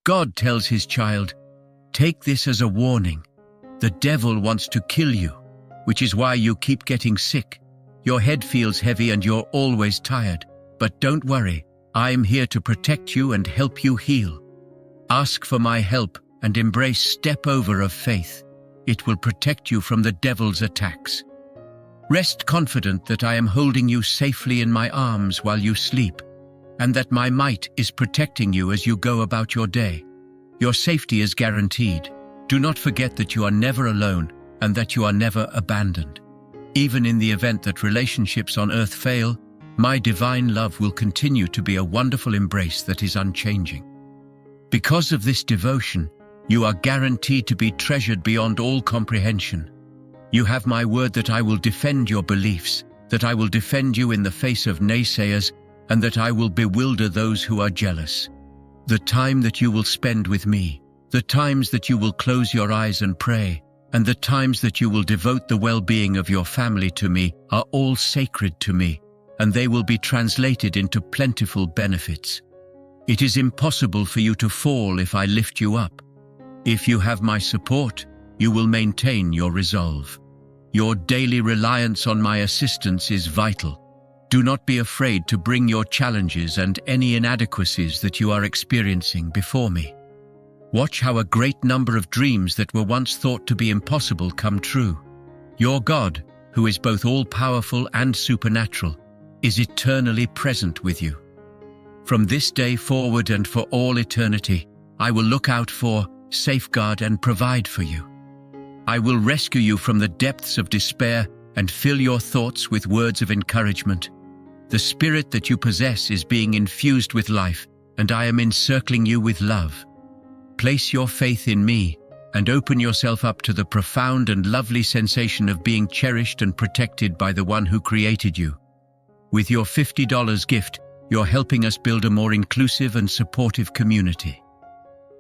God tells his child, "Take this as a warning. The devil wants to kill you, which is why you keep getting sick. Your head feels heavy and you're always tired. But don't worry, I'm here to protect you and help you heal. Ask for my help and embrace step over of faith. It will protect you from the devil's attacks. Rest confident that I am holding you safely in my arms while you sleep, and that my might is protecting you as you go about your day. Your safety is guaranteed. Do not forget that you are never alone and that you are never abandoned. Even in the event that relationships on earth fail, my divine love will continue to be a wonderful embrace that is unchanging. Because of this devotion, you are guaranteed to be treasured beyond all comprehension. You have my word that I will defend your beliefs, that I will defend you in the face of naysayers, and that I will bewilder those who are jealous. The time that you will spend with me, the times that you will close your eyes and pray, and the times that you will devote the well-being of your family to me are all sacred to me, and they will be translated into plentiful benefits. It is impossible for you to fall if I lift you up. If you have my support, you will maintain your resolve. Your daily reliance on my assistance is vital. Do not be afraid to bring your challenges and any inadequacies that you are experiencing before me. Watch how a great number of dreams that were once thought to be impossible come true. Your God, who is both all-powerful and supernatural, is eternally present with you. From this day forward and for all eternity, I will look out for, safeguard, and provide for you. I will rescue you from the depths of despair and fill your thoughts with words of encouragement. The spirit that you possess is being infused with life, and I am encircling you with love. Place your faith in me and open yourself up to the profound and lovely sensation of being cherished and protected by the one who created you. With your $50 gift, you're helping us build a more inclusive and supportive community.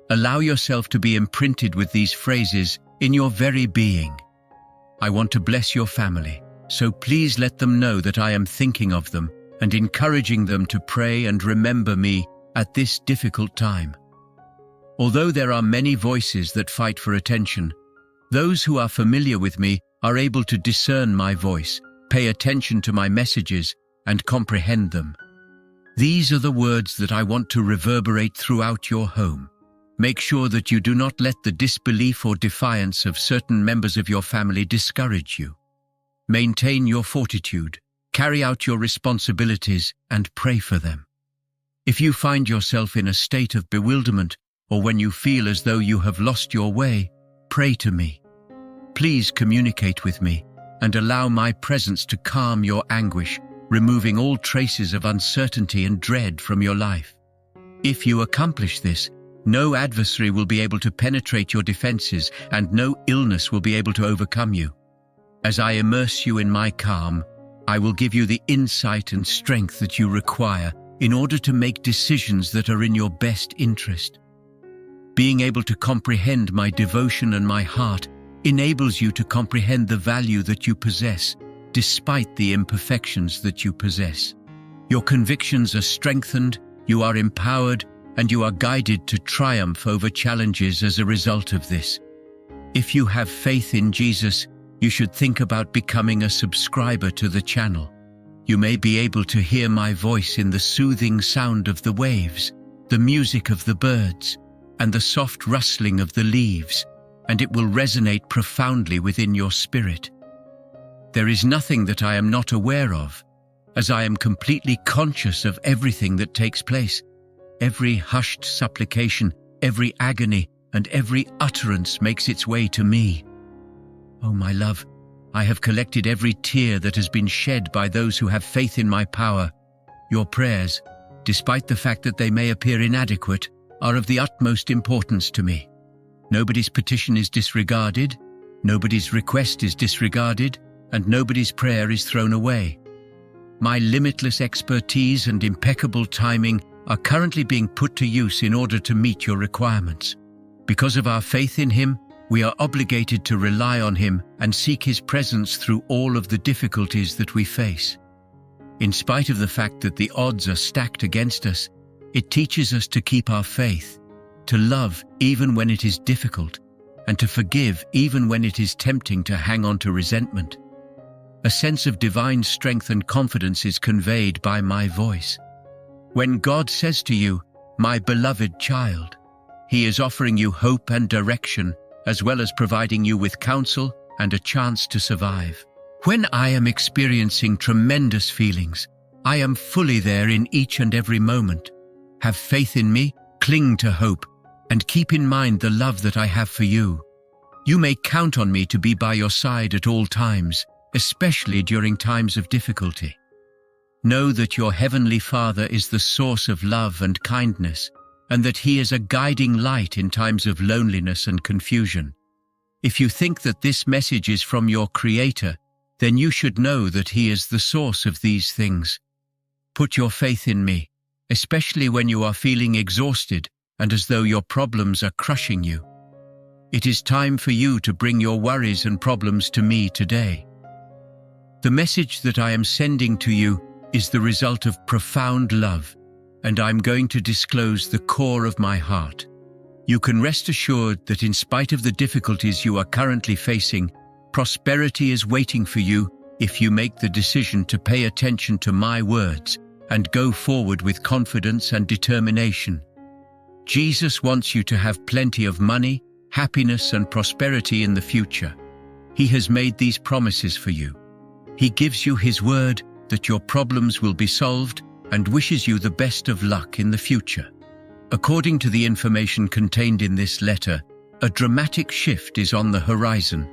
Allow yourself to be imprinted with these phrases in your very being. I want to bless your family, so please let them know that I am thinking of them and encouraging them to pray and remember me at this difficult time. Although there are many voices that fight for attention, those who are familiar with me are able to discern my voice, pay attention to my messages, and comprehend them. These are the words that I want to reverberate throughout your home. Make sure that you do not let the disbelief or defiance of certain members of your family discourage you. Maintain your fortitude, carry out your responsibilities, and pray for them. If you find yourself in a state of bewilderment, or when you feel as though you have lost your way, pray to me. Please communicate with me and allow my presence to calm your anguish, removing all traces of uncertainty and dread from your life. If you accomplish this, no adversary will be able to penetrate your defenses, and no illness will be able to overcome you. As I immerse you in my calm, I will give you the insight and strength that you require in order to make decisions that are in your best interest. Being able to comprehend my devotion and my heart enables you to comprehend the value that you possess, despite the imperfections that you possess. Your convictions are strengthened, you are empowered, and you are guided to triumph over challenges as a result of this. If you have faith in Jesus, you should think about becoming a subscriber to the channel. You may be able to hear my voice in the soothing sound of the waves, the music of the birds, and the soft rustling of the leaves, and it will resonate profoundly within your spirit. There is nothing that I am not aware of, as I am completely conscious of everything that takes place. Every hushed supplication, every agony, and every utterance makes its way to me. Oh, my love, I have collected every tear that has been shed by those who have faith in my power. Your prayers, despite the fact that they may appear inadequate, are of the utmost importance to me. Nobody's petition is disregarded, nobody's request is disregarded, and nobody's prayer is thrown away. My limitless expertise and impeccable timing are currently being put to use in order to meet your requirements. Because of our faith in Him, we are obligated to rely on Him and seek His presence through all of the difficulties that we face. In spite of the fact that the odds are stacked against us, it teaches us to keep our faith. to love even when it is difficult, and to forgive even when it is tempting to hang on to resentment. A sense of divine strength and confidence is conveyed by my voice. When God says to you, "My beloved child," He is offering you hope and direction, as well as providing you with counsel and a chance to survive. When I am experiencing tremendous feelings, I am fully there in each and every moment. Have faith in me, cling to hope, and keep in mind the love that I have for you. You may count on me to be by your side at all times, especially during times of difficulty. Know that your Heavenly Father is the source of love and kindness, and that He is a guiding light in times of loneliness and confusion. If you think that this message is from your Creator, then you should know that He is the source of these things. Put your faith in me, especially when you are feeling exhausted and as though your problems are crushing you. It is time for you to bring your worries and problems to me today. The message that I am sending to you is the result of profound love, and I'm going to disclose the core of my heart. You can rest assured that in spite of the difficulties you are currently facing, prosperity is waiting for you if you make the decision to pay attention to my words and go forward with confidence and determination. Jesus wants you to have plenty of money, happiness, and prosperity in the future. He has made these promises for you. He gives you His word that your problems will be solved and wishes you the best of luck in the future. According to the information contained in this letter, a dramatic shift is on the horizon.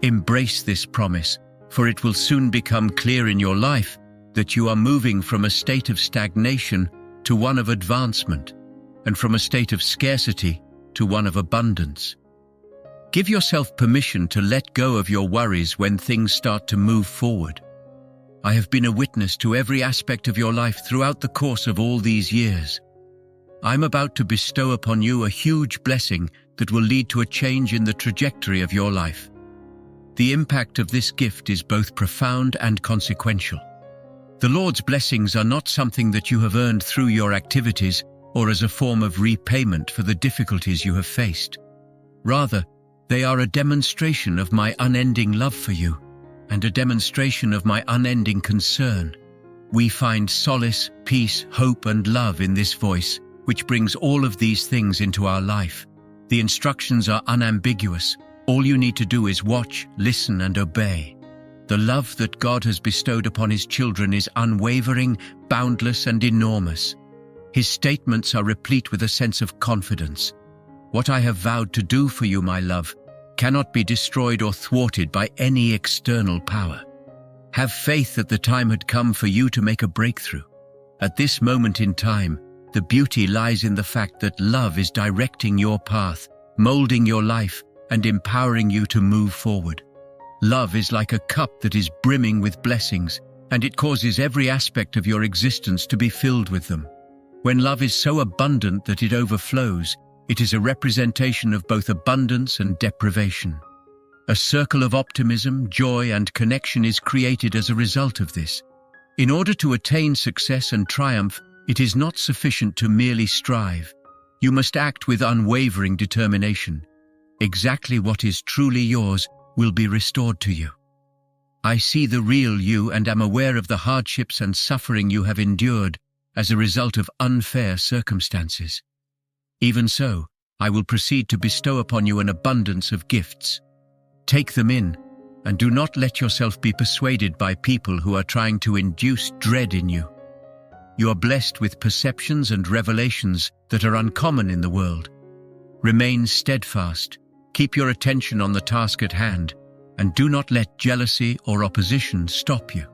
Embrace this promise, for it will soon become clear in your life that you are moving from a state of stagnation to one of advancement, and from a state of scarcity to one of abundance. Give yourself permission to let go of your worries when things start to move forward. I have been a witness to every aspect of your life throughout the course of all these years. I'm about to bestow upon you a huge blessing that will lead to a change in the trajectory of your life. The impact of this gift is both profound and consequential. The Lord's blessings are not something that you have earned through your activities or as a form of repayment for the difficulties you have faced. Rather, they are a demonstration of my unending love for you and a demonstration of my unending concern. We find solace, peace, hope, and love in this voice, which brings all of these things into our life. The instructions are unambiguous. All you need to do is watch, listen, and obey. The love that God has bestowed upon His children is unwavering, boundless, and enormous. His statements are replete with a sense of confidence. What I have vowed to do for you, my love, cannot be destroyed or thwarted by any external power. Have faith that the time had come for you to make a breakthrough. At this moment in time, the beauty lies in the fact that love is directing your path, molding your life, and empowering you to move forward. Love is like a cup that is brimming with blessings, and it causes every aspect of your existence to be filled with them. When love is so abundant that it overflows, it is a representation of both abundance and deprivation. A circle of optimism, joy, and connection is created as a result of this. In order to attain success and triumph, it is not sufficient to merely strive. You must act with unwavering determination. Exactly what is truly yours will be restored to you. I see the real you and am aware of the hardships and suffering you have endured as a result of unfair circumstances. Even so, I will proceed to bestow upon you an abundance of gifts. Take them in, and do not let yourself be persuaded by people who are trying to induce dread in you. You are blessed with perceptions and revelations that are uncommon in the world. Remain steadfast, keep your attention on the task at hand, and do not let jealousy or opposition stop you.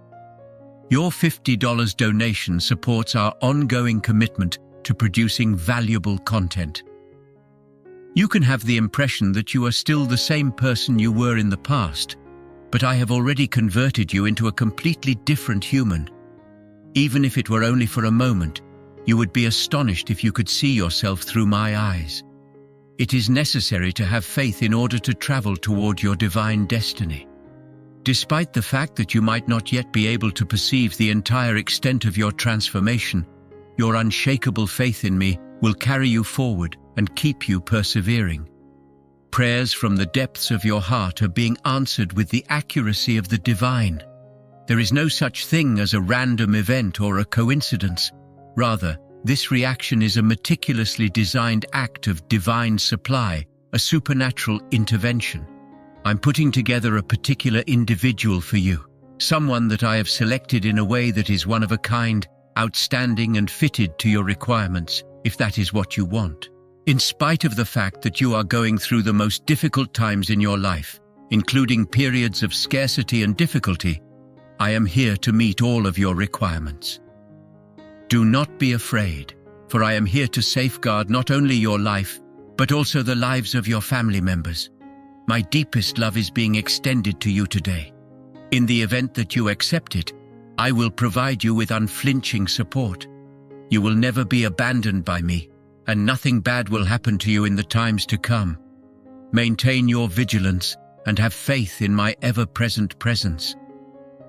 Your $50 donation supports our ongoing commitment to producing valuable content. You can have the impression that you are still the same person you were in the past, but I have already converted you into a completely different human. Even if it were only for a moment, you would be astonished if you could see yourself through my eyes. It is necessary to have faith in order to travel toward your divine destiny. Despite the fact that you might not yet be able to perceive the entire extent of your transformation, your unshakable faith in me will carry you forward and keep you persevering. Prayers from the depths of your heart are being answered with the accuracy of the divine. There is no such thing as a random event or a coincidence. Rather, this reaction is a meticulously designed act of divine supply, a supernatural intervention. I'm putting together a particular individual for you, someone that I have selected in a way that is one of a kind, outstanding and fitted to your requirements, if that is what you want. In spite of the fact that you are going through the most difficult times in your life, including periods of scarcity and difficulty, I am here to meet all of your requirements. Do not be afraid, for I am here to safeguard not only your life, but also the lives of your family members. My deepest love is being extended to you today. In the event that you accept it, I will provide you with unflinching support. You will never be abandoned by me, and nothing bad will happen to you in the times to come. Maintain your vigilance and have faith in my ever-present presence.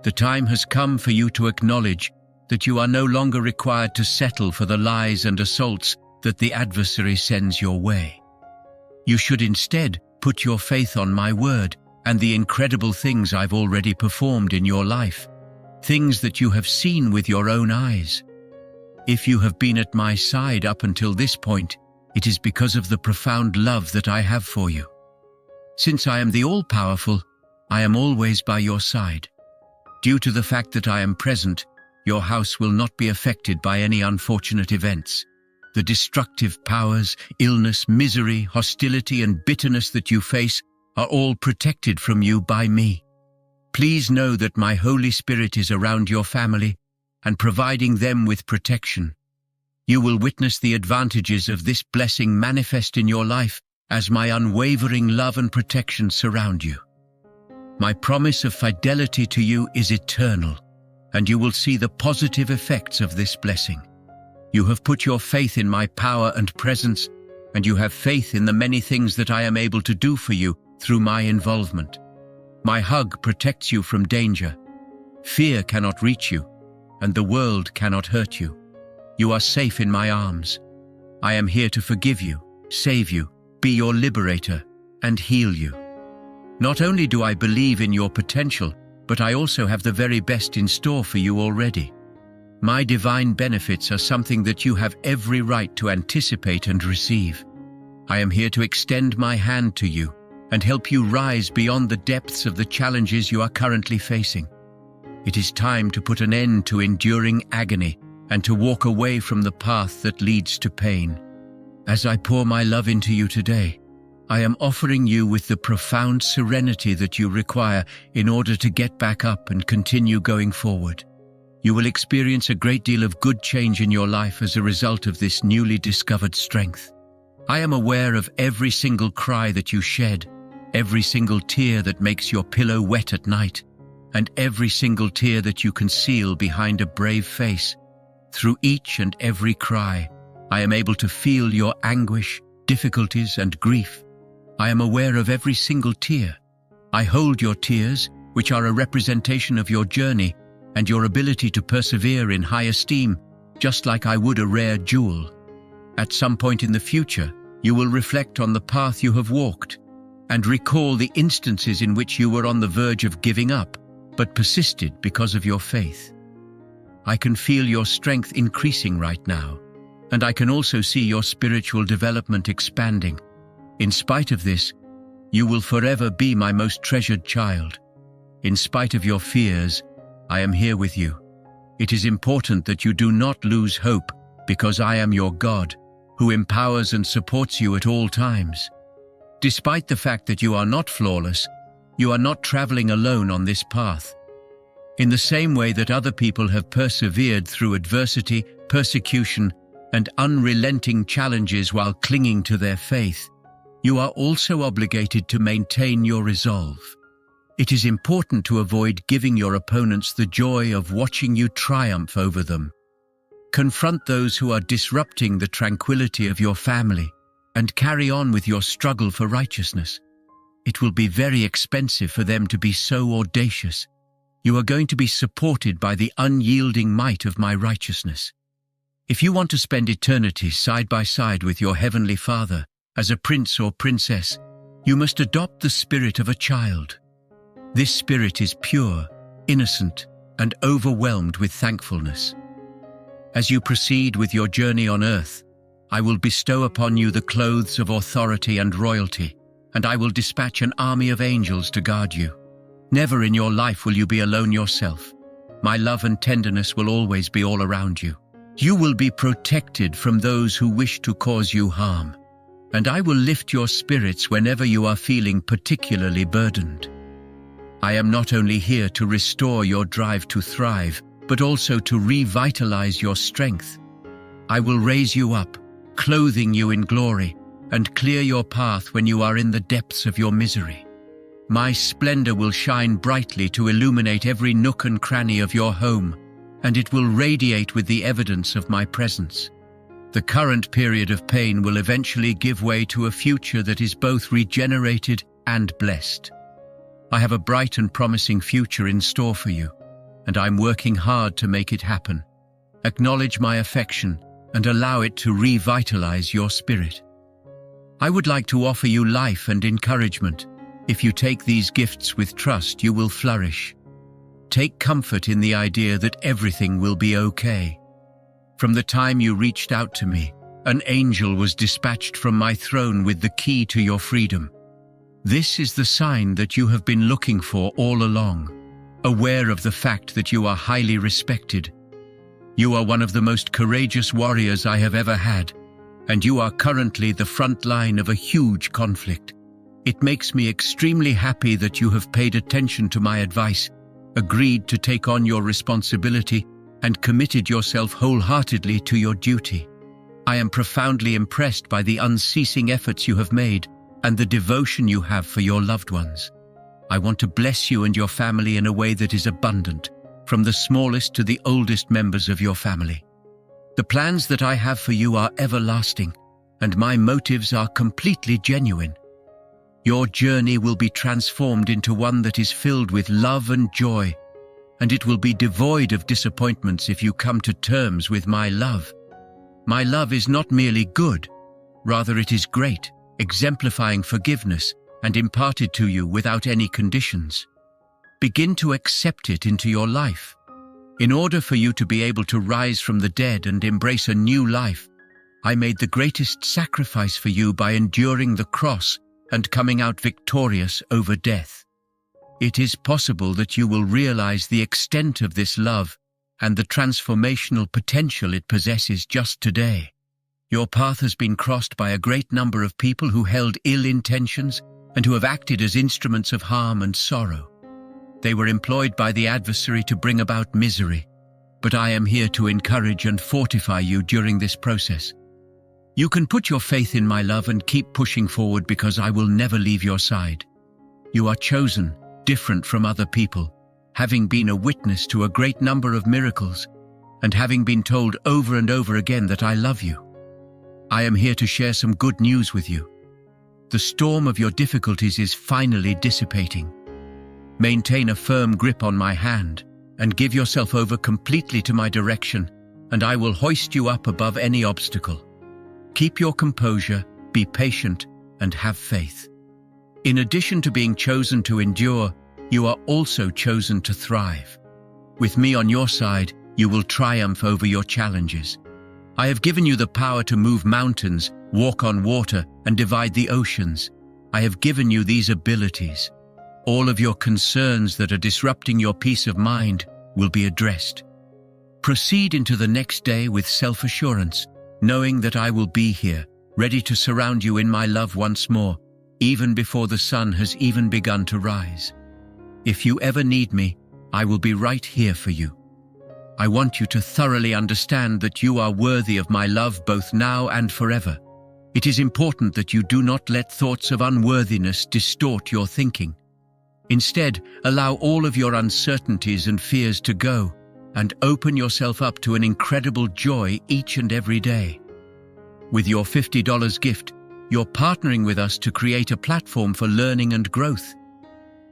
The time has come for you to acknowledge that you are no longer required to settle for the lies and assaults that the adversary sends your way. You should instead put your faith on my word and the incredible things I've already performed in your life, things that you have seen with your own eyes. If you have been at my side up until this point, it is because of the profound love that I have for you. Since I am the all-powerful, I am always by your side. Due to the fact that I am present, your house will not be affected by any unfortunate events. The destructive powers, illness, misery, hostility, and bitterness that you face are all protected from you by me. Please know that my Holy Spirit is around your family and providing them with protection. You will witness the advantages of this blessing manifest in your life as my unwavering love and protection surround you. My promise of fidelity to you is eternal, and you will see the positive effects of this blessing. You have put your faith in my power and presence, and you have faith in the many things that I am able to do for you through my involvement. My hug protects you from danger. Fear cannot reach you, and the world cannot hurt you. You are safe in my arms. I am here to forgive you, save you, be your liberator, and heal you. Not only do I believe in your potential, but I also have the very best in store for you already. My divine benefits are something that you have every right to anticipate and receive. I am here to extend my hand to you and help you rise beyond the depths of the challenges you are currently facing. It is time to put an end to enduring agony and to walk away from the path that leads to pain. As I pour my love into you today, I am offering you with the profound serenity that you require in order to get back up and continue going forward. You will experience a great deal of good change in your life as a result of this newly discovered strength. I am aware of every single cry that you shed, every single tear that makes your pillow wet at night, and every single tear that you conceal behind a brave face. Through each and every cry, I am able to feel your anguish, difficulties, and grief. I am aware of every single tear. I hold your tears, which are a representation of your journey and your ability to persevere in high esteem, just like I would a rare jewel. At some point in the future, you will reflect on the path you have walked and recall the instances in which you were on the verge of giving up, but persisted because of your faith. I can feel your strength increasing right now, and I can also see your spiritual development expanding. In spite of this, you will forever be my most treasured child. In spite of your fears, I am here with you. It is important that you do not lose hope, because I am your God, who empowers and supports you at all times. Despite the fact that you are not flawless, you are not traveling alone on this path. In the same way that other people have persevered through adversity, persecution, and unrelenting challenges while clinging to their faith, you are also obligated to maintain your resolve. It is important to avoid giving your opponents the joy of watching you triumph over them. Confront those who are disrupting the tranquility of your family and carry on with your struggle for righteousness. It will be very expensive for them to be so audacious. You are going to be supported by the unyielding might of my righteousness. If you want to spend eternity side by side with your Heavenly Father as a prince or princess, you must adopt the spirit of a child. This spirit is pure, innocent, and overwhelmed with thankfulness. As you proceed with your journey on earth, I will bestow upon you the clothes of authority and royalty, and I will dispatch an army of angels to guard you. Never in your life will you be alone yourself. My love and tenderness will always be all around you. You will be protected from those who wish to cause you harm, and I will lift your spirits whenever you are feeling particularly burdened. I am not only here to restore your drive to thrive, but also to revitalize your strength. I will raise you up, clothing you in glory, and clear your path when you are in the depths of your misery. My splendor will shine brightly to illuminate every nook and cranny of your home, and it will radiate with the evidence of my presence. The current period of pain will eventually give way to a future that is both regenerated and blessed. I have a bright and promising future in store for you, and I'm working hard to make it happen. Acknowledge my affection and allow it to revitalize your spirit. I would like to offer you life and encouragement. If you take these gifts with trust, you will flourish. Take comfort in the idea that everything will be okay. From the time you reached out to me, an angel was dispatched from my throne with the key to your freedom. This is the sign that you have been looking for all along, aware of the fact that you are highly respected. You are one of the most courageous warriors I have ever had, and you are currently the front line of a huge conflict. It makes me extremely happy that you have paid attention to my advice, agreed to take on your responsibility, and committed yourself wholeheartedly to your duty. I am profoundly impressed by the unceasing efforts you have made and the devotion you have for your loved ones. I want to bless you and your family in a way that is abundant, from the smallest to the oldest members of your family. The plans that I have for you are everlasting, and my motives are completely genuine. Your journey will be transformed into one that is filled with love and joy, and it will be devoid of disappointments if you come to terms with my love. My love is not merely good, rather it is great, exemplifying forgiveness and imparted to you without any conditions. Begin to accept it into your life. In order for you to be able to rise from the dead and embrace a new life, I made the greatest sacrifice for you by enduring the cross and coming out victorious over death. It is possible that you will realize the extent of this love and the transformational potential it possesses just today. Your path has been crossed by a great number of people who held ill intentions and who have acted as instruments of harm and sorrow. They were employed by the adversary to bring about misery, but I am here to encourage and fortify you during this process. You can put your faith in my love and keep pushing forward because I will never leave your side. You are chosen, different from other people, having been a witness to a great number of miracles, and having been told over and over again that I love you. I am here to share some good news with you. The storm of your difficulties is finally dissipating. Maintain a firm grip on my hand and give yourself over completely to my direction, and I will hoist you up above any obstacle. Keep your composure, be patient, and have faith. In addition to being chosen to endure, you are also chosen to thrive. With me on your side, you will triumph over your challenges. I have given you the power to move mountains, walk on water, and divide the oceans. I have given you these abilities. All of your concerns that are disrupting your peace of mind will be addressed. Proceed into the next day with self-assurance, knowing that I will be here, ready to surround you in my love once more, even before the sun has even begun to rise. If you ever need me, I will be right here for you. I want you to thoroughly understand that you are worthy of my love both now and forever. It is important that you do not let thoughts of unworthiness distort your thinking. Instead, allow all of your uncertainties and fears to go, and open yourself up to an incredible joy each and every day. With your $50 gift, you're partnering with us to create a platform for learning and growth.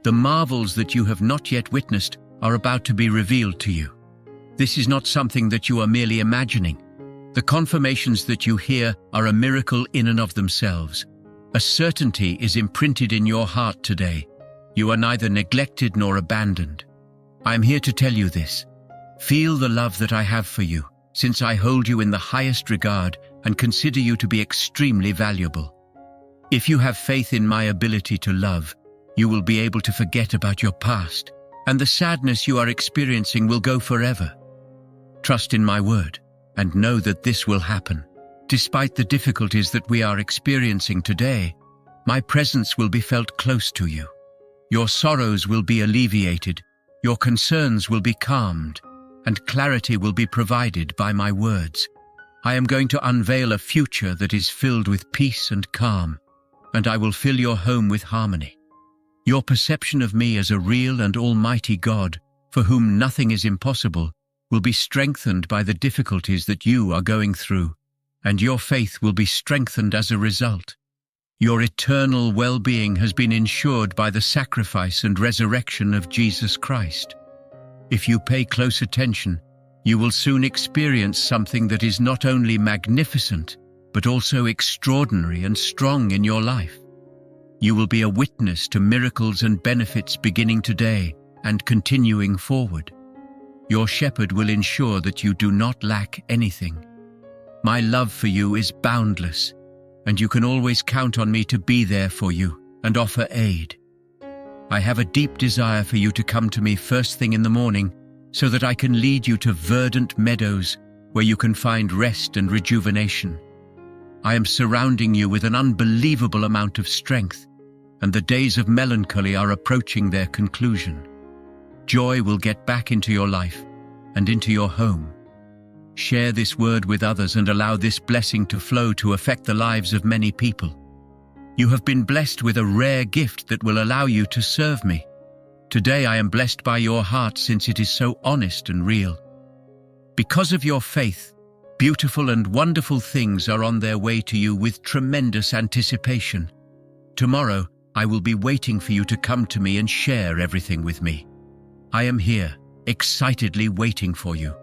The marvels that you have not yet witnessed are about to be revealed to you. This is not something that you are merely imagining. The confirmations that you hear are a miracle in and of themselves. A certainty is imprinted in your heart today. You are neither neglected nor abandoned. I am here to tell you this. Feel the love that I have for you, since I hold you in the highest regard and consider you to be extremely valuable. If you have faith in my ability to love, you will be able to forget about your past, and the sadness you are experiencing will go forever. Trust in my word, and know that this will happen. Despite the difficulties that we are experiencing today, my presence will be felt close to you. Your sorrows will be alleviated, your concerns will be calmed, and clarity will be provided by my words. I am going to unveil a future that is filled with peace and calm, and I will fill your home with harmony. Your perception of me as a real and almighty God, for whom nothing is impossible, will be strengthened by the difficulties that you are going through, and your faith will be strengthened as a result. Your eternal well-being has been ensured by the sacrifice and resurrection of Jesus Christ. If you pay close attention, you will soon experience something that is not only magnificent, but also extraordinary and strong in your life. You will be a witness to miracles and benefits beginning today and continuing forward. Your shepherd will ensure that you do not lack anything. My love for you is boundless, and you can always count on me to be there for you and offer aid. I have a deep desire for you to come to me first thing in the morning so that I can lead you to verdant meadows where you can find rest and rejuvenation. I am surrounding you with an unbelievable amount of strength, and the days of melancholy are approaching their conclusion. Joy will get back into your life and into your home. Share this word with others and allow this blessing to flow to affect the lives of many people. You have been blessed with a rare gift that will allow you to serve me. Today I am blessed by your heart since it is so honest and real. Because of your faith, beautiful and wonderful things are on their way to you with tremendous anticipation. Tomorrow, I will be waiting for you to come to me and share everything with me. I am here, excitedly waiting for you.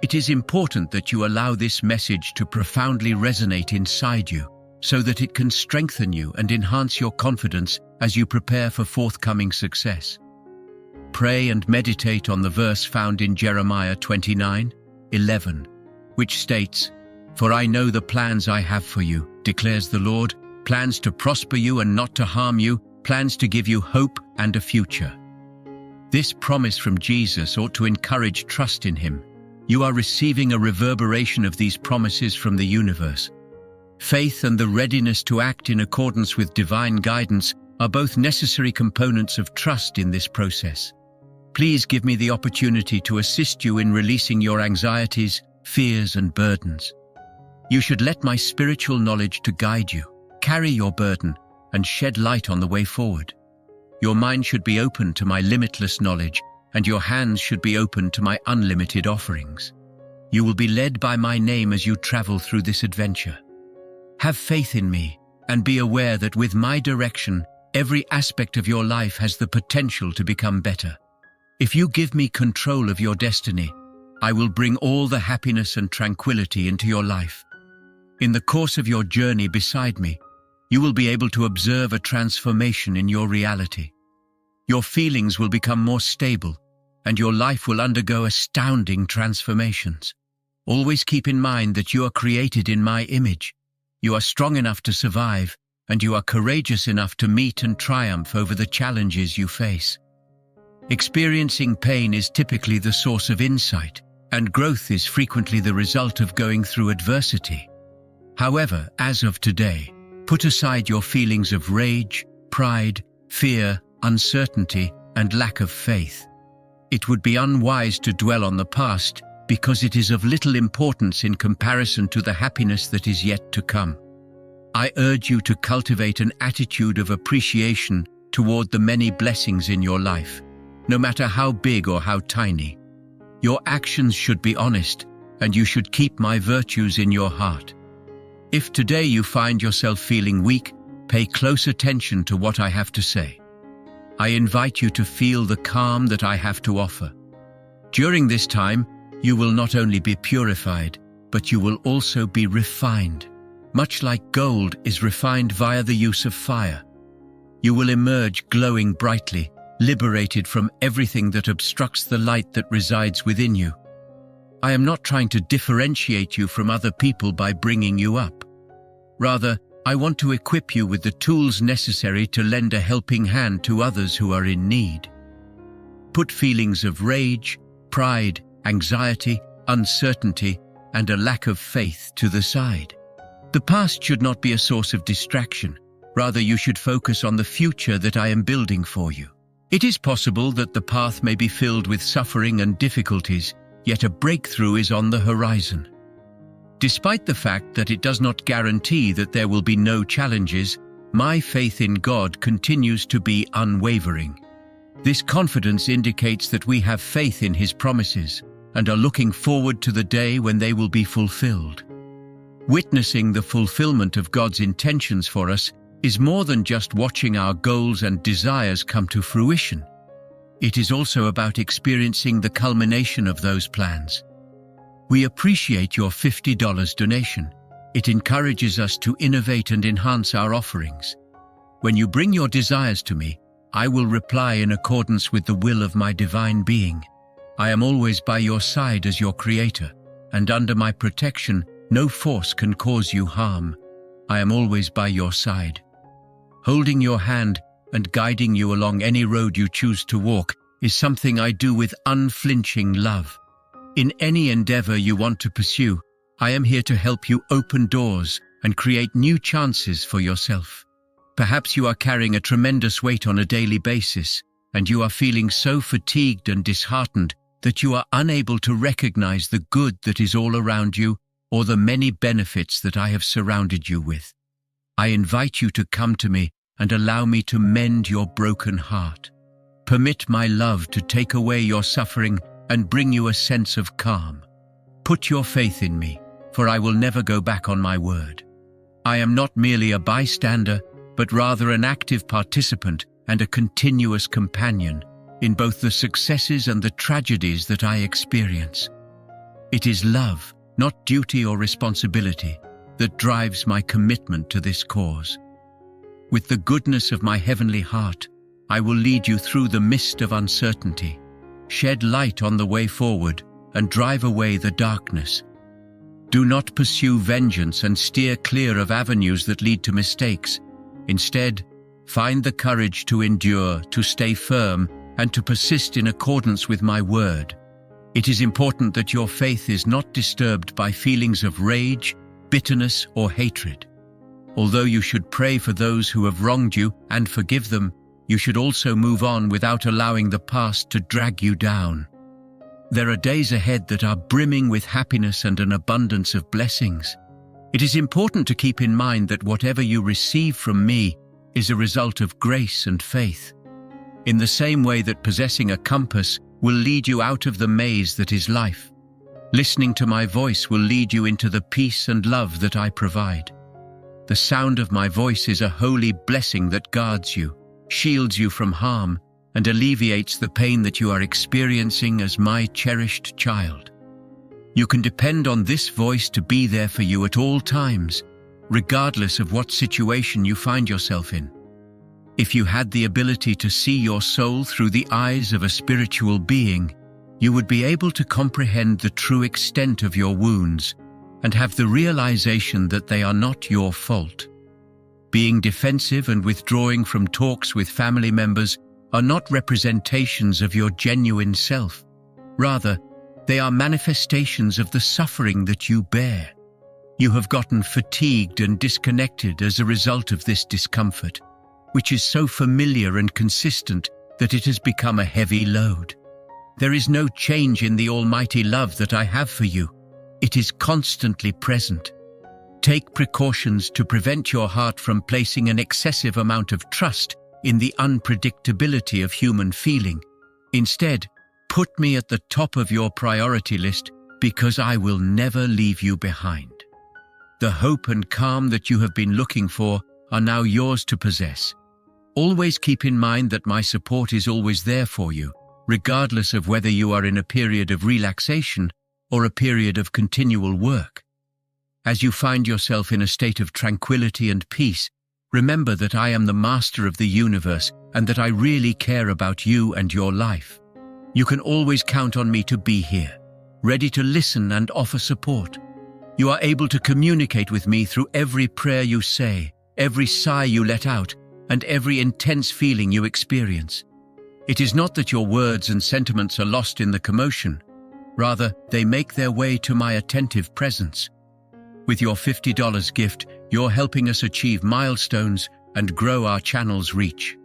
It is important that you allow this message to profoundly resonate inside you, so that it can strengthen you and enhance your confidence as you prepare for forthcoming success. Pray and meditate on the verse found in Jeremiah 29:11, which states, "For I know the plans I have for you, declares the Lord, plans to prosper you and not to harm you, plans to give you hope and a future." This promise from Jesus ought to encourage trust in him. You are receiving a reverberation of these promises from the universe. Faith and the readiness to act in accordance with divine guidance are both necessary components of trust in this process. Please give me the opportunity to assist you in releasing your anxieties, fears, and burdens. You should let my spiritual knowledge to guide you, carry your burden, and shed light on the way forward. Your mind should be open to my limitless knowledge, and your hands should be open to my unlimited offerings. You will be led by my name as you travel through this adventure. Have faith in me, and be aware that with my direction, every aspect of your life has the potential to become better. If you give me control of your destiny, I will bring all the happiness and tranquility into your life. In the course of your journey beside me, you will be able to observe a transformation in your reality. Your feelings will become more stable, and your life will undergo astounding transformations. Always keep in mind that you are created in my image. You are strong enough to survive, and you are courageous enough to meet and triumph over the challenges you face. Experiencing pain is typically the source of insight, and growth is frequently the result of going through adversity. However, as of today, put aside your feelings of rage, pride, fear, uncertainty, and lack of faith. It would be unwise to dwell on the past because it is of little importance in comparison to the happiness that is yet to come. I urge you to cultivate an attitude of appreciation toward the many blessings in your life, no matter how big or how tiny. Your actions should be honest, and you should keep my virtues in your heart. If today you find yourself feeling weak, pay close attention to what I have to say. I invite you to feel the calm that I have to offer. During this time, you will not only be purified, but you will also be refined. Much like gold is refined via the use of fire. You will emerge glowing brightly, liberated from everything that obstructs the light that resides within you. I am not trying to differentiate you from other people by bringing you up. Rather, I want to equip you with the tools necessary to lend a helping hand to others who are in need. Put feelings of rage, pride, anxiety, uncertainty, and a lack of faith to the side. The past should not be a source of distraction. Rather, you should focus on the future that I am building for you. It is possible that the path may be filled with suffering and difficulties, yet a breakthrough is on the horizon. Despite the fact that it does not guarantee that there will be no challenges, my faith in God continues to be unwavering. This confidence indicates that we have faith in His promises and are looking forward to the day when they will be fulfilled. Witnessing the fulfillment of God's intentions for us is more than just watching our goals and desires come to fruition. It is also about experiencing the culmination of those plans. We appreciate your $50 donation. It encourages us to innovate and enhance our offerings. When you bring your desires to me, I will reply in accordance with the will of my divine being. I am always by your side as your creator, and under my protection, no force can cause you harm. I am always by your side, holding your hand and guiding you along any road you choose to walk is something I do with unflinching love. In any endeavor you want to pursue, I am here to help you open doors and create new chances for yourself. Perhaps you are carrying a tremendous weight on a daily basis, and you are feeling so fatigued and disheartened that you are unable to recognize the good that is all around you or the many benefits that I have surrounded you with. I invite you to come to me and allow me to mend your broken heart. Permit my love to take away your suffering and bring you a sense of calm. Put your faith in me, for I will never go back on my word. I am not merely a bystander, but rather an active participant and a continuous companion in both the successes and the tragedies that I experience. It is love, not duty or responsibility, that drives my commitment to this cause. With the goodness of my heavenly heart, I will lead you through the mist of uncertainty, shed light on the way forward, and drive away the darkness. Do not pursue vengeance and steer clear of avenues that lead to mistakes. Instead, find the courage to endure, to stay firm, and to persist in accordance with my word. It is important that your faith is not disturbed by feelings of rage, bitterness, or hatred. Although you should pray for those who have wronged you and forgive them, you should also move on without allowing the past to drag you down. There are days ahead that are brimming with happiness and an abundance of blessings. It is important to keep in mind that whatever you receive from me is a result of grace and faith. In the same way that possessing a compass will lead you out of the maze that is life, listening to my voice will lead you into the peace and love that I provide. The sound of my voice is a holy blessing that guards you, shields you from harm, and alleviates the pain that you are experiencing as my cherished child. You can depend on this voice to be there for you at all times, regardless of what situation you find yourself in. If you had the ability to see your soul through the eyes of a spiritual being, you would be able to comprehend the true extent of your wounds and have the realization that they are not your fault. Being defensive and withdrawing from talks with family members are not representations of your genuine self. Rather, they are manifestations of the suffering that you bear. You have gotten fatigued and disconnected as a result of this discomfort, which is so familiar and consistent that it has become a heavy load. There is no change in the almighty love that I have for you. It is constantly present. Take precautions to prevent your heart from placing an excessive amount of trust in the unpredictability of human feeling. Instead, put me at the top of your priority list because I will never leave you behind. The hope and calm that you have been looking for are now yours to possess. Always keep in mind that my support is always there for you, regardless of whether you are in a period of relaxation or a period of continual work. As you find yourself in a state of tranquility and peace, remember that I am the master of the universe and that I really care about you and your life. You can always count on me to be here, ready to listen and offer support. You are able to communicate with me through every prayer you say, every sigh you let out, and every intense feeling you experience. It is not that your words and sentiments are lost in the commotion. Rather, they make their way to my attentive presence. With your $50 gift, you're helping us achieve milestones and grow our channel's reach.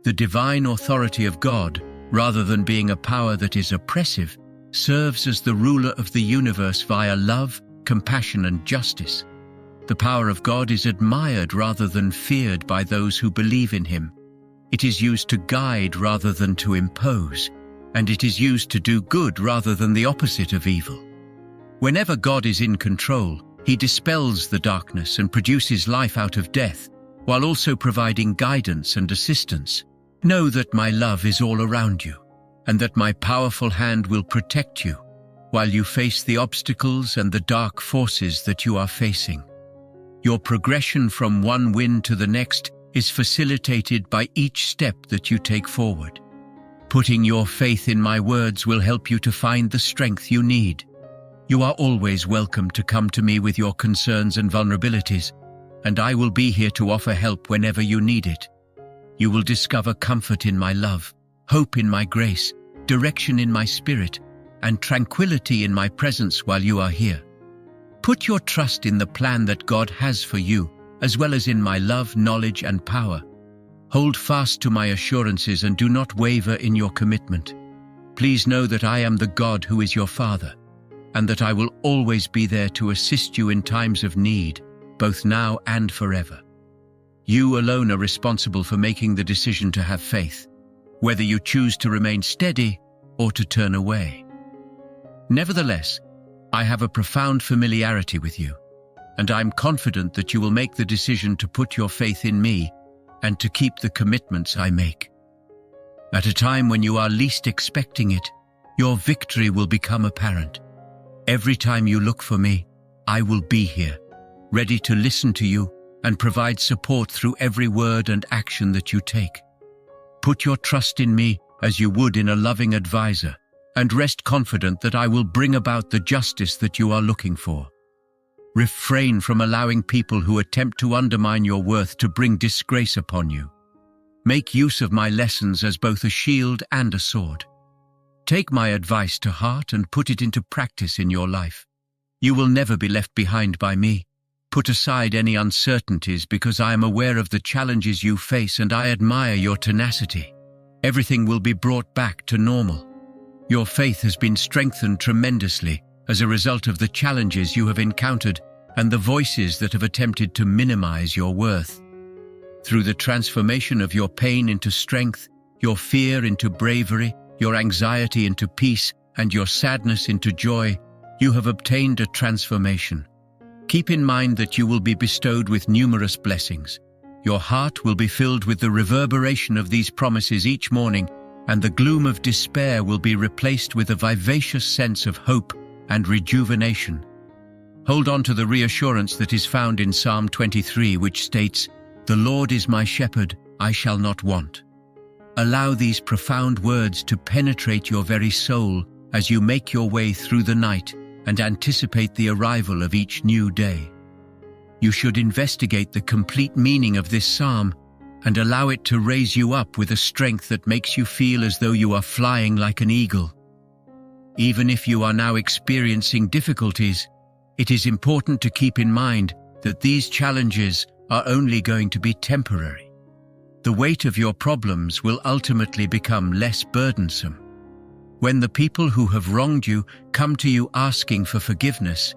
The divine authority of God, rather than being a power that is oppressive, serves as the ruler of the universe via love, compassion, and justice. The power of God is admired rather than feared by those who believe in Him. It is used to guide rather than to impose, and it is used to do good rather than the opposite of evil. Whenever God is in control, He dispels the darkness and produces life out of death, while also providing guidance and assistance. Know that my love is all around you, and that my powerful hand will protect you, while you face the obstacles and the dark forces that you are facing. Your progression from one win to the next is facilitated by each step that you take forward. Putting your faith in my words will help you to find the strength you need. You are always welcome to come to me with your concerns and vulnerabilities, and I will be here to offer help whenever you need it. You will discover comfort in my love, hope in my grace, direction in my spirit, and tranquility in my presence while you are here. Put your trust in the plan that God has for you, as well as in my love, knowledge, and power. Hold fast to my assurances and do not waver in your commitment. Please know that I am the God who is your Father, and that I will always be there to assist you in times of need, both now and forever. You alone are responsible for making the decision to have faith, whether you choose to remain steady or to turn away. Nevertheless, I have a profound familiarity with you, and I'm confident that you will make the decision to put your faith in me and to keep the commitments I make. At a time when you are least expecting it, your victory will become apparent. Every time you look for me, I will be here, ready to listen to you and provide support through every word and action that you take. Put your trust in me as you would in a loving advisor, and rest confident that I will bring about the justice that you are looking for. Refrain from allowing people who attempt to undermine your worth to bring disgrace upon you. Make use of my lessons as both a shield and a sword. Take my advice to heart and put it into practice in your life. You will never be left behind by me. Put aside any uncertainties because I am aware of the challenges you face and I admire your tenacity. Everything will be brought back to normal. Your faith has been strengthened tremendously as a result of the challenges you have encountered and the voices that have attempted to minimize your worth. Through the transformation of your pain into strength, your fear into bravery, your anxiety into peace, and your sadness into joy, you have obtained a transformation. Keep in mind that you will be bestowed with numerous blessings. Your heart will be filled with the reverberation of these promises each morning, and the gloom of despair will be replaced with a vivacious sense of hope and rejuvenation. Hold on to the reassurance that is found in Psalm 23, which states, "The Lord is my shepherd, I shall not want." Allow these profound words to penetrate your very soul as you make your way through the night and anticipate the arrival of each new day. You should investigate the complete meaning of this psalm and allow it to raise you up with a strength that makes you feel as though you are flying like an eagle. Even if you are now experiencing difficulties, it is important to keep in mind that these challenges are only going to be temporary. The weight of your problems will ultimately become less burdensome. When the people who have wronged you come to you asking for forgiveness,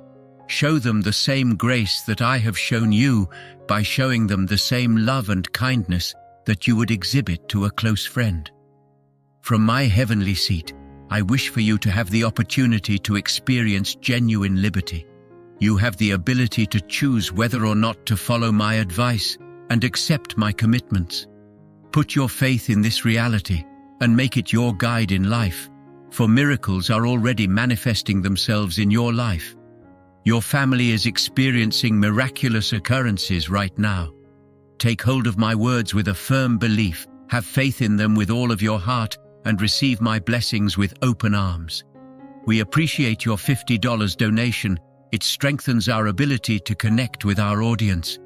show them the same grace that I have shown you by showing them the same love and kindness that you would exhibit to a close friend. From my heavenly seat, I wish for you to have the opportunity to experience genuine liberty. You have the ability to choose whether or not to follow my advice and accept my commitments. Put your faith in this reality and make it your guide in life, for miracles are already manifesting themselves in your life. Your family is experiencing miraculous occurrences right now. Take hold of my words with a firm belief, have faith in them with all of your heart, and receive my blessings with open arms. We appreciate your $50 donation. It strengthens our ability to connect with our audience.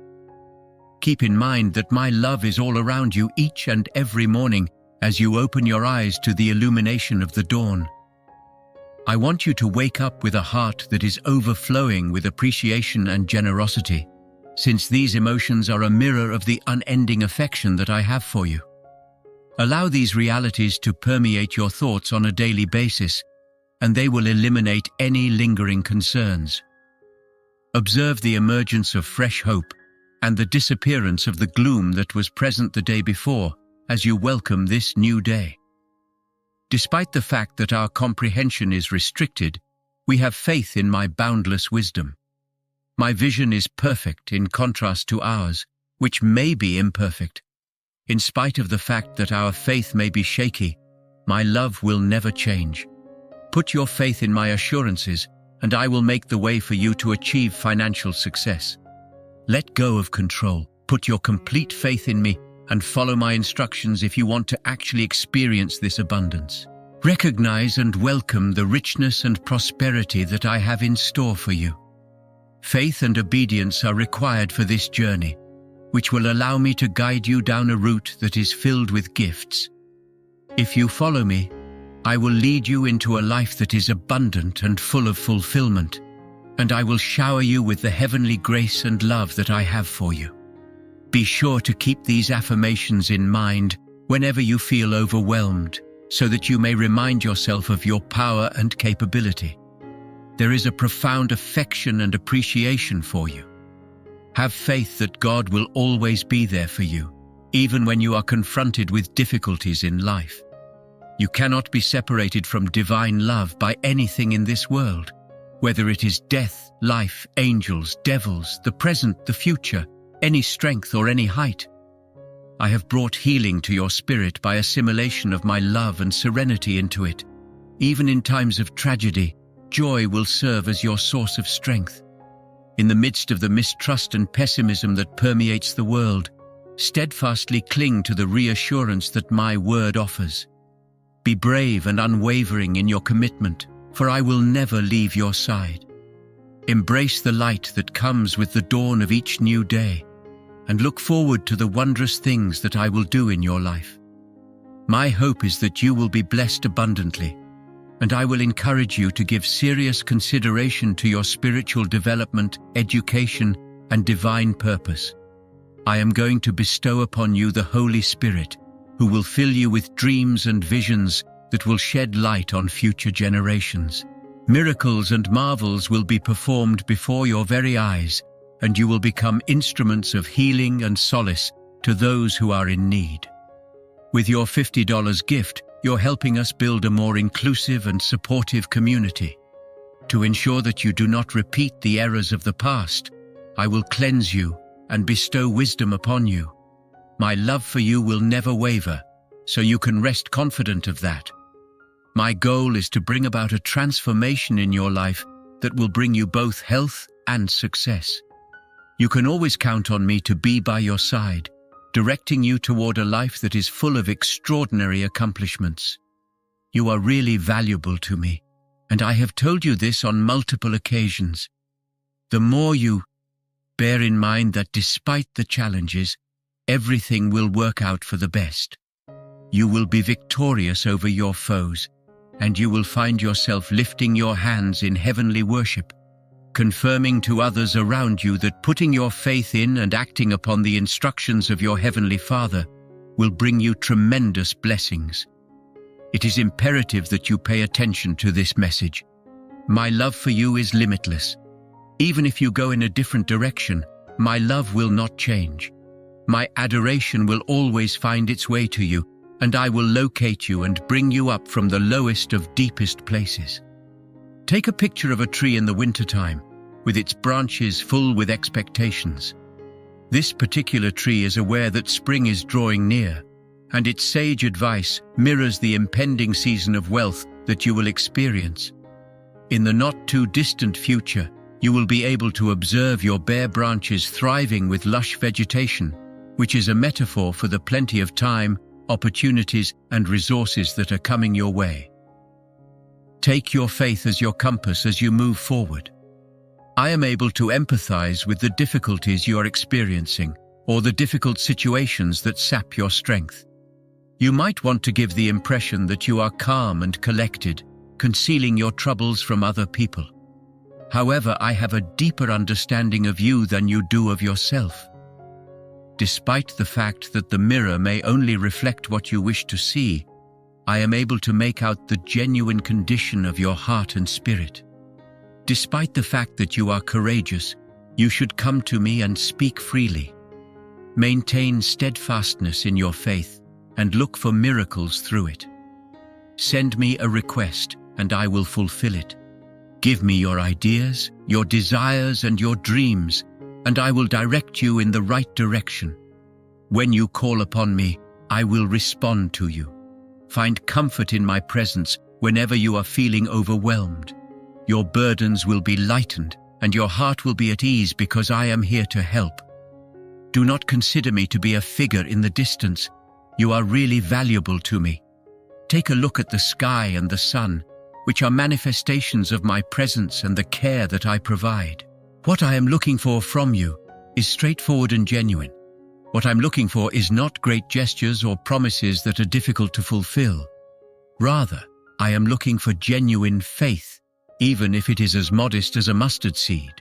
Keep in mind that my love is all around you each and every morning as you open your eyes to the illumination of the dawn. I want you to wake up with a heart that is overflowing with appreciation and generosity, since these emotions are a mirror of the unending affection that I have for you. Allow these realities to permeate your thoughts on a daily basis, and they will eliminate any lingering concerns. Observe the emergence of fresh hope and the disappearance of the gloom that was present the day before as you welcome this new day. Despite the fact that our comprehension is restricted, we have faith in my boundless wisdom. My vision is perfect in contrast to ours, which may be imperfect. In spite of the fact that our faith may be shaky, my love will never change. Put your faith in my assurances, and I will make the way for you to achieve financial success. Let go of control, put your complete faith in me, and follow my instructions if you want to actually experience this abundance. Recognize and welcome the richness and prosperity that I have in store for you. Faith and obedience are required for this journey, which will allow me to guide you down a route that is filled with gifts. If you follow me, I will lead you into a life that is abundant and full of fulfillment, and I will shower you with the heavenly grace and love that I have for you. Be sure to keep these affirmations in mind whenever you feel overwhelmed, so that you may remind yourself of your power and capability. There is a profound affection and appreciation for you. Have faith that God will always be there for you, even when you are confronted with difficulties in life. You cannot be separated from divine love by anything in this world, whether it is death, life, angels, devils, the present, the future, any strength or any height. I have brought healing to your spirit by assimilation of my love and serenity into it. Even in times of tragedy, joy will serve as your source of strength. In the midst of the mistrust and pessimism that permeates the world, steadfastly cling to the reassurance that my word offers. Be brave and unwavering in your commitment, for I will never leave your side. Embrace the light that comes with the dawn of each new day, and look forward to the wondrous things that I will do in your life. My hope is that you will be blessed abundantly, and I will encourage you to give serious consideration to your spiritual development, education, and divine purpose. I am going to bestow upon you the Holy Spirit, who will fill you with dreams and visions that will shed light on future generations. Miracles and marvels will be performed before your very eyes, and you will become instruments of healing and solace to those who are in need. With your $50 gift, you're helping us build a more inclusive and supportive community. To ensure that you do not repeat the errors of the past, I will cleanse you and bestow wisdom upon you. My love for you will never waver, so you can rest confident of that. My goal is to bring about a transformation in your life that will bring you both health and success. You can always count on me to be by your side, directing you toward a life that is full of extraordinary accomplishments. You are really valuable to me, and I have told you this on multiple occasions. The more you bear in mind that despite the challenges, everything will work out for the best. You will be victorious over your foes, and you will find yourself lifting your hands in heavenly worship, confirming to others around you that putting your faith in and acting upon the instructions of your Heavenly Father will bring you tremendous blessings. It is imperative that you pay attention to this message. My love for you is limitless. Even if you go in a different direction, my love will not change. My adoration will always find its way to you, and I will locate you and bring you up from the lowest of deepest places. Take a picture of a tree in the wintertime, with its branches full with expectations. This particular tree is aware that spring is drawing near, and its sage advice mirrors the impending season of wealth that you will experience. In the not-too-distant future, you will be able to observe your bare branches thriving with lush vegetation, which is a metaphor for the plenty of time, opportunities, and resources that are coming your way. Take your faith as your compass as you move forward. I am able to empathize with the difficulties you are experiencing or the difficult situations that sap your strength. You might want to give the impression that you are calm and collected, concealing your troubles from other people. However, I have a deeper understanding of you than you do of yourself. Despite the fact that the mirror may only reflect what you wish to see, I am able to make out the genuine condition of your heart and spirit. Despite the fact that you are courageous, you should come to me and speak freely. Maintain steadfastness in your faith and look for miracles through it. Send me a request and I will fulfill it. Give me your ideas, your desires, and your dreams, and I will direct you in the right direction. When you call upon me, I will respond to you. Find comfort in my presence whenever you are feeling overwhelmed. Your burdens will be lightened, and your heart will be at ease because I am here to help. Do not consider me to be a figure in the distance. You are really valuable to me. Take a look at the sky and the sun, which are manifestations of my presence and the care that I provide. What I am looking for from you is straightforward and genuine. What I'm looking for is not great gestures or promises that are difficult to fulfill. Rather, I am looking for genuine faith, even if it is as modest as a mustard seed.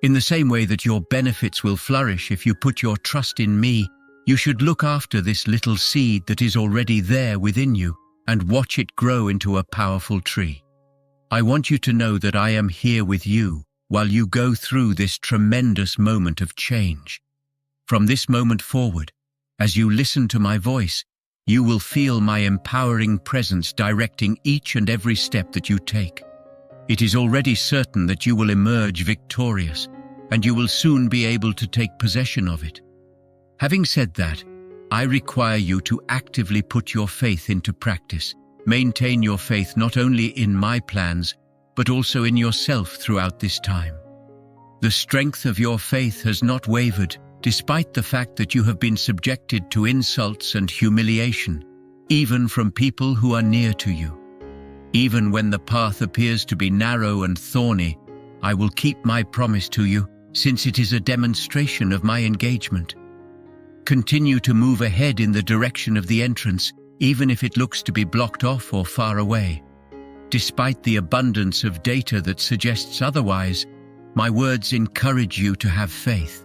In the same way that your benefits will flourish if you put your trust in me, you should look after this little seed that is already there within you and watch it grow into a powerful tree. I want you to know that I am here with you while you go through this tremendous moment of change. From this moment forward, as you listen to my voice, you will feel my empowering presence directing each and every step that you take. It is already certain that you will emerge victorious, and you will soon be able to take possession of it. Having said that, I require you to actively put your faith into practice. Maintain your faith not only in my plans, but also in yourself throughout this time. The strength of your faith has not wavered, despite the fact that you have been subjected to insults and humiliation, even from people who are near to you. Even when the path appears to be narrow and thorny, I will keep my promise to you, since it is a demonstration of my engagement. Continue to move ahead in the direction of the entrance, even if it looks to be blocked off or far away. Despite the abundance of data that suggests otherwise, my words encourage you to have faith.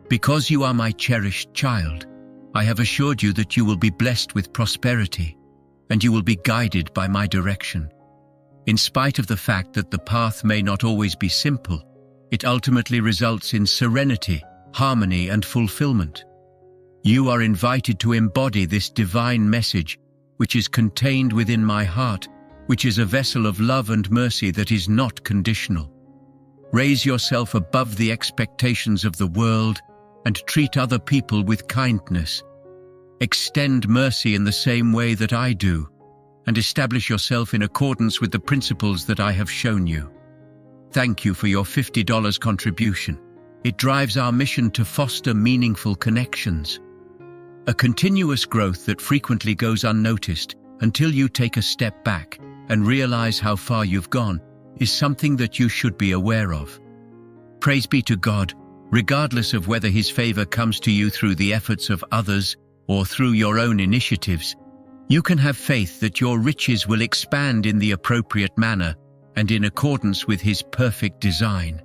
Because you are my cherished child, I have assured you that you will be blessed with prosperity, and you will be guided by my direction. In spite of the fact that the path may not always be simple, it ultimately results in serenity, harmony, and fulfillment. You are invited to embody this divine message, which is contained within my heart, which is a vessel of love and mercy that is not conditional. Raise yourself above the expectations of the world and treat other people with kindness. Extend mercy in the same way that I do, and establish yourself in accordance with the principles that I have shown you. Thank you for your $50 contribution. It drives our mission to foster meaningful connections. A continuous growth that frequently goes unnoticed until you take a step back and realize how far you've gone is something that you should be aware of. Praise be to God, regardless of whether His favor comes to you through the efforts of others or through your own initiatives. You can have faith that your riches will expand in the appropriate manner and in accordance with His perfect design.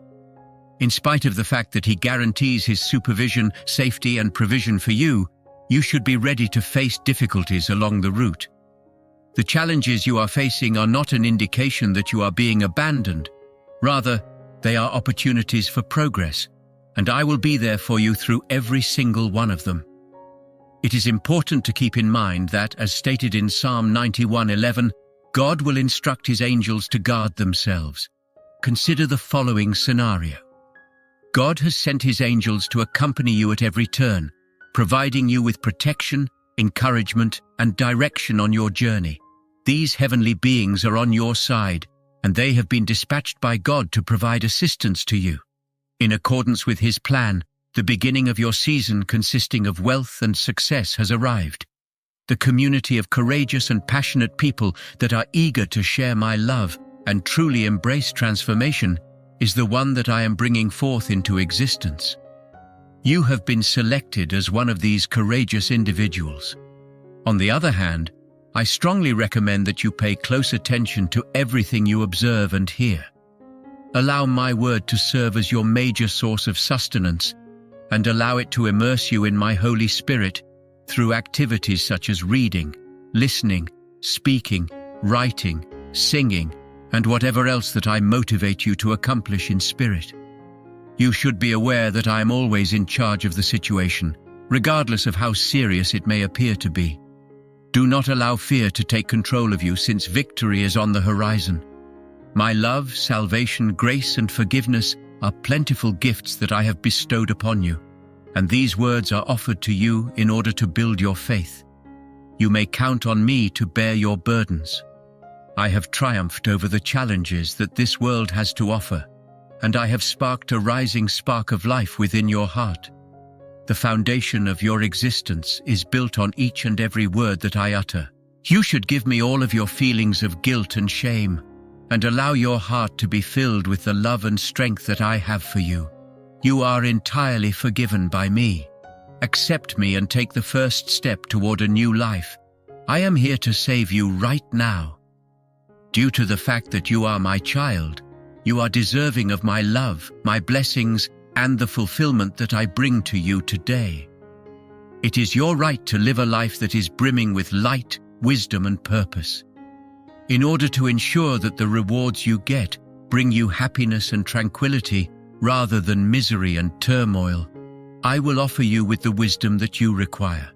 In spite of the fact that He guarantees His supervision, safety, and provision for you, you should be ready to face difficulties along the route. The challenges you are facing are not an indication that you are being abandoned. Rather, they are opportunities for progress, and I will be there for you through every single one of them. It is important to keep in mind that, as stated in Psalm 91:11, God will instruct His angels to guard themselves. Consider the following scenario. God has sent His angels to accompany you at every turn, providing you with protection, encouragement, and direction on your journey. These heavenly beings are on your side, and they have been dispatched by God to provide assistance to you. In accordance with His plan, the beginning of your season consisting of wealth and success has arrived. The community of courageous and passionate people that are eager to share my love and truly embrace transformation is the one that I am bringing forth into existence. You have been selected as one of these courageous individuals. On the other hand, I strongly recommend that you pay close attention to everything you observe and hear. Allow my word to serve as your major source of sustenance, and allow it to immerse you in my Holy Spirit through activities such as reading, listening, speaking, writing, singing, and whatever else that I motivate you to accomplish in spirit. You should be aware that I am always in charge of the situation, regardless of how serious it may appear to be. Do not allow fear to take control of you, since victory is on the horizon. My love, salvation, grace, and forgiveness are plentiful gifts that I have bestowed upon you, and these words are offered to you in order to build your faith. You may count on me to bear your burdens. I have triumphed over the challenges that this world has to offer, and I have sparked a rising spark of life within your heart. The foundation of your existence is built on each and every word that I utter. You should give me all of your feelings of guilt and shame, and allow your heart to be filled with the love and strength that I have for you. You are entirely forgiven by me. Accept me and take the first step toward a new life. I am here to save you right now. Due to the fact that you are my child, you are deserving of my love, my blessings, and the fulfillment that I bring to you today. It is your right to live a life that is brimming with light, wisdom, and purpose. In order to ensure that the rewards you get bring you happiness and tranquility rather than misery and turmoil, I will offer you with the wisdom that you require.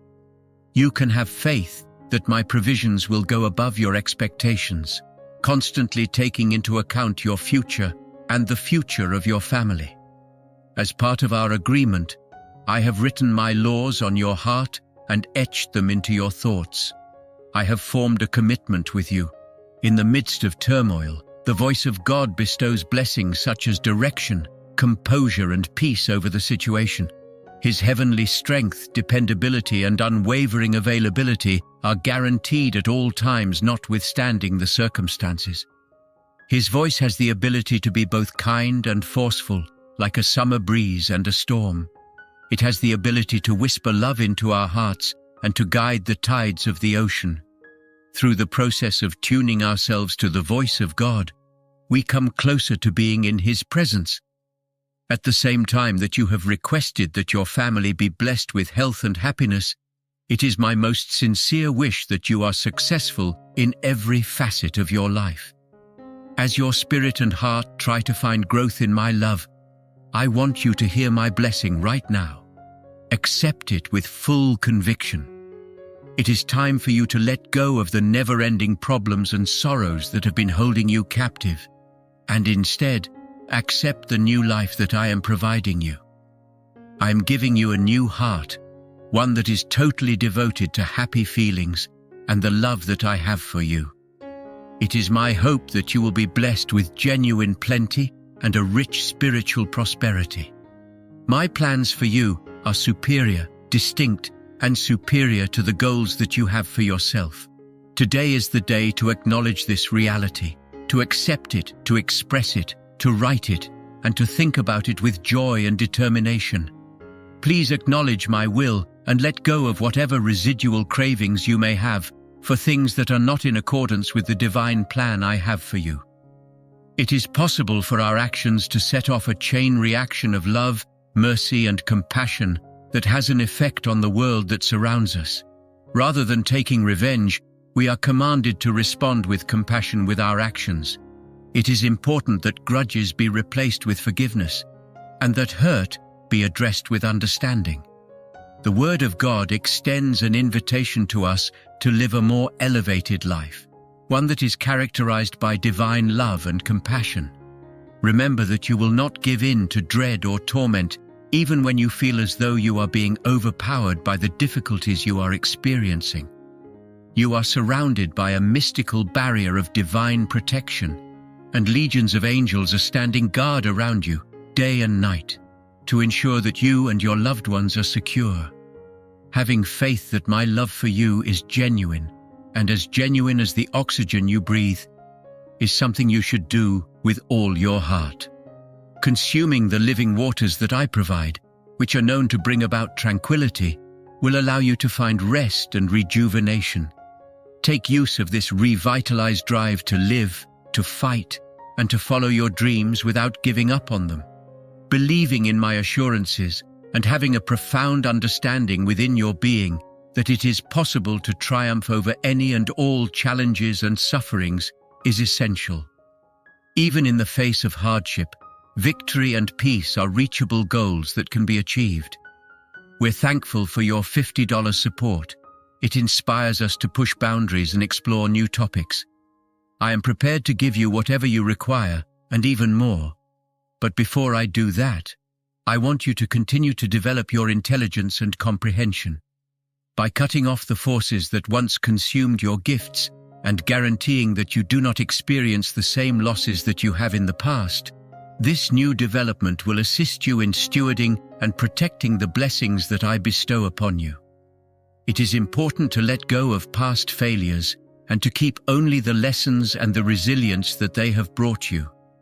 You can have faith that my provisions will go above your expectations, constantly taking into account your future and the future of your family. As part of our agreement, I have written my laws on your heart and etched them into your thoughts. I have formed a commitment with you. In the midst of turmoil, the voice of God bestows blessings such as direction, composure, and peace over the situation. His heavenly strength, dependability, and unwavering availability are guaranteed at all times, notwithstanding the circumstances. His voice has the ability to be both kind and forceful, like a summer breeze and a storm. It has the ability to whisper love into our hearts and to guide the tides of the ocean. Through the process of tuning ourselves to the voice of God, we come closer to being in His presence. At the same time that you have requested that your family be blessed with health and happiness, it is my most sincere wish that you are successful in every facet of your life. As your spirit and heart try to find growth in my love, I want you to hear my blessing right now. Accept it with full conviction. It is time for you to let go of the never-ending problems and sorrows that have been holding you captive, and instead, accept the new life that I am providing you. I am giving you a new heart, one that is totally devoted to happy feelings and the love that I have for you. It is my hope that you will be blessed with genuine plenty and a rich spiritual prosperity. My plans for you are superior, distinct, and superior to the goals that you have for yourself. Today is the day to acknowledge this reality, to accept it, to express it, to write it, and to think about it with joy and determination. Please acknowledge my will and let go of whatever residual cravings you may have for things that are not in accordance with the divine plan I have for you. It is possible for our actions to set off a chain reaction of love, mercy, and compassion that has an effect on the world that surrounds us. Rather than taking revenge, we are commanded to respond with compassion with our actions. It is important that grudges be replaced with forgiveness, and that hurt be addressed with understanding. The Word of God extends an invitation to us to live a more elevated life, one that is characterized by divine love and compassion. Remember that you will not give in to dread or torment, even when you feel as though you are being overpowered by the difficulties you are experiencing. You are surrounded by a mystical barrier of divine protection, and legions of angels are standing guard around you day and night to ensure that you and your loved ones are secure. Having faith that my love for you is genuine, and as genuine as the oxygen you breathe, is something you should do with all your heart. Consuming the living waters that I provide, which are known to bring about tranquility, will allow you to find rest and rejuvenation. Take use of this revitalized drive to live, to fight, and to follow your dreams without giving up on them. Believing in my assurances and having a profound understanding within your being that it is possible to triumph over any and all challenges and sufferings is essential. Even in the face of hardship, victory and peace are reachable goals that can be achieved. We're thankful for your $50 support. It inspires us to push boundaries and explore new topics. I am prepared to give you whatever you require, and even more. But before I do that, I want you to continue to develop your intelligence and comprehension. By cutting off the forces that once consumed your gifts and guaranteeing that you do not experience the same losses that you have in the past, this new development will assist you in stewarding and protecting the blessings that I bestow upon you. It is important to let go of past failures and to keep only the lessons and the resilience that they have brought you.